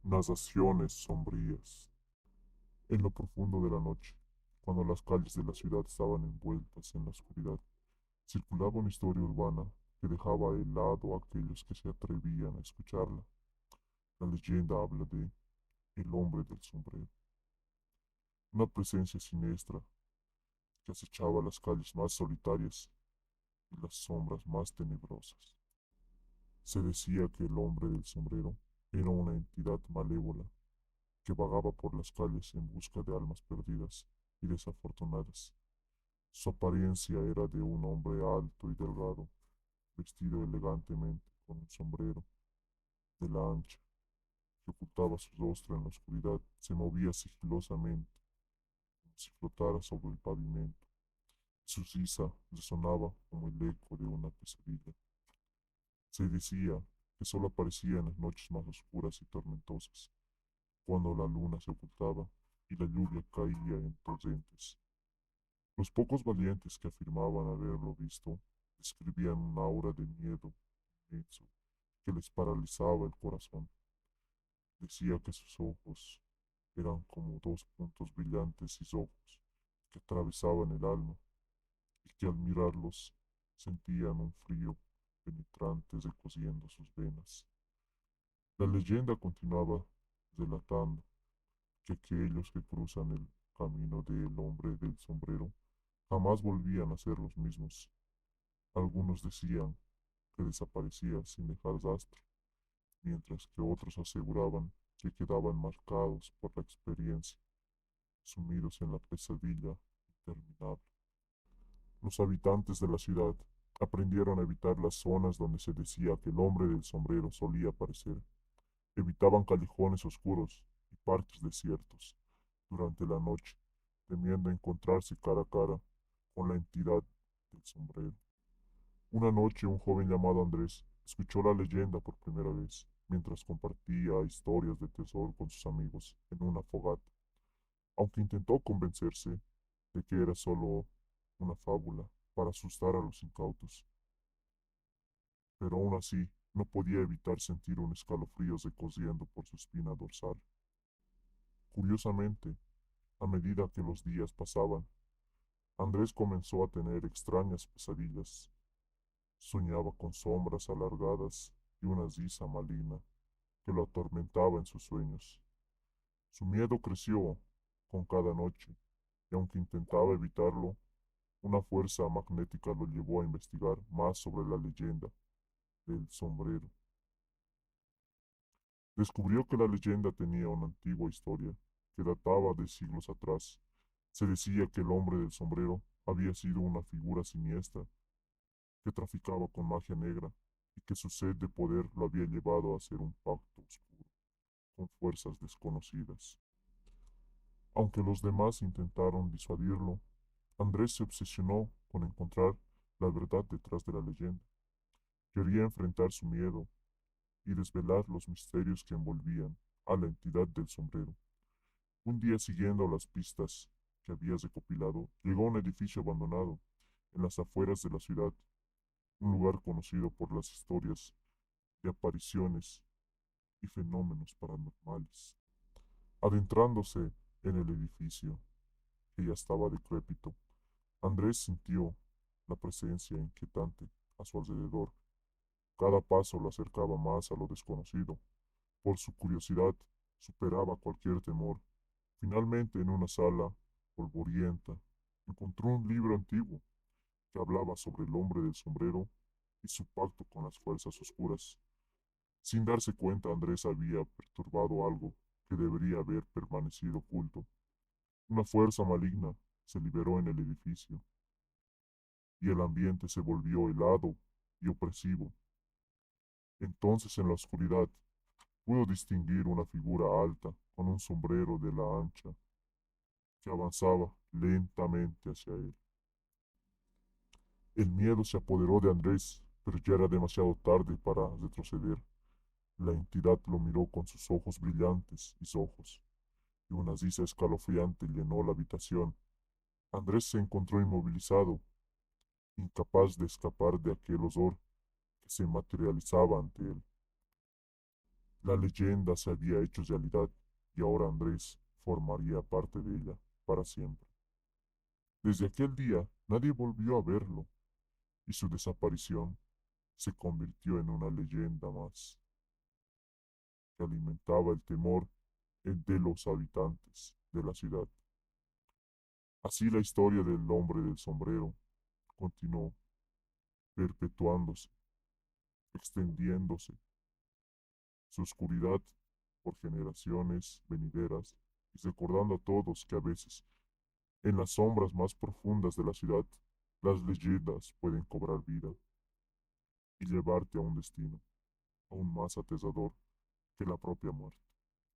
Nazaciones sombrías. En lo profundo de la noche, cuando las calles de la ciudad estaban envueltas en la oscuridad, circulaba una historia urbana que dejaba helado a aquellos que se atrevían a escucharla. La leyenda habla de el hombre del sombrero, una presencia siniestra que acechaba las calles más solitarias y las sombras más tenebrosas. Se decía que el hombre del sombrero era una entidad malévola que vagaba por las calles en busca de almas perdidas y desafortunadas. Su apariencia era de un hombre alto y delgado, vestido elegantemente con un sombrero de la ancha que ocultaba su rostro en la oscuridad. Se movía sigilosamente, como si flotara sobre el pavimento. Su risa resonaba como el eco de una pesadilla. Se decía que solo aparecía en las noches más oscuras y tormentosas, cuando la luna se ocultaba y la lluvia caía en torrentes. Los pocos valientes que afirmaban haberlo visto describían una aura de miedo inmenso que les paralizaba el corazón. Decía que sus ojos eran como dos puntos brillantes y rojos que atravesaban el alma y que al mirarlos sentían un frío penetrante recorriendo sus venas. La leyenda continuaba relatando que aquellos que cruzan el camino del hombre del sombrero jamás volvían a ser los mismos. Algunos decían que desaparecía sin dejar rastro, mientras que otros aseguraban que quedaban marcados por la experiencia, sumidos en la pesadilla interminable. Los habitantes de la ciudad aprendieron a evitar las zonas donde se decía que el hombre del sombrero solía aparecer. Evitaban callejones oscuros y parques desiertos durante la noche, temiendo encontrarse cara a cara con la entidad del sombrero. Una noche un joven llamado Andrés escuchó la leyenda por primera vez, mientras compartía historias de terror con sus amigos en una fogata. Aunque intentó convencerse de que era solo una fábula para asustar a los incautos, pero aún así no podía evitar sentir un escalofrío recorriendo por su espina dorsal. Curiosamente, a medida que los días pasaban, Andrés comenzó a tener extrañas pesadillas. Soñaba con sombras alargadas y una risa maligna que lo atormentaba en sus sueños. Su miedo creció con cada noche, y aunque intentaba evitarlo, una fuerza magnética lo llevó a investigar más sobre la leyenda del sombrero. Descubrió que la leyenda tenía una antigua historia que databa de siglos atrás. Se decía que el hombre del sombrero había sido una figura siniestra que traficaba con magia negra y que su sed de poder lo había llevado a hacer un pacto oscuro con fuerzas desconocidas. Aunque los demás intentaron disuadirlo, Andrés se obsesionó con encontrar la verdad detrás de la leyenda. Quería enfrentar su miedo y desvelar los misterios que envolvían a la entidad del sombrero. Un día, siguiendo las pistas que había recopilado, llegó a un edificio abandonado en las afueras de la ciudad, un lugar conocido por las historias de apariciones y fenómenos paranormales. Adentrándose en el edificio, que ya estaba decrépito, Andrés sintió la presencia inquietante a su alrededor. Cada paso lo acercaba más a lo desconocido. Por su curiosidad, superaba cualquier temor. Finalmente, en una sala polvorienta, encontró un libro antiguo que hablaba sobre el hombre del sombrero y su pacto con las fuerzas oscuras. Sin darse cuenta, Andrés había perturbado algo que debería haber permanecido oculto. Una fuerza maligna se liberó en el edificio y el ambiente se volvió helado y opresivo. Entonces, en la oscuridad, pudo distinguir una figura alta con un sombrero de la ancha que avanzaba lentamente hacia él. El miedo se apoderó de Andrés, pero ya era demasiado tarde para retroceder. La entidad lo miró con sus ojos brillantes y ojos, y una risa escalofriante llenó la habitación. Andrés se encontró inmovilizado, incapaz de escapar de aquel horror que se materializaba ante él. La leyenda se había hecho realidad y ahora Andrés formaría parte de ella para siempre. Desde aquel día nadie volvió a verlo y su desaparición se convirtió en una leyenda más que alimentaba el temor de los habitantes de la ciudad. Así la historia del hombre del sombrero continuó perpetuándose, extendiéndose su oscuridad por generaciones venideras y recordando a todos que a veces, en las sombras más profundas de la ciudad, las leyendas pueden cobrar vida y llevarte a un destino aún más aterrador que la propia muerte.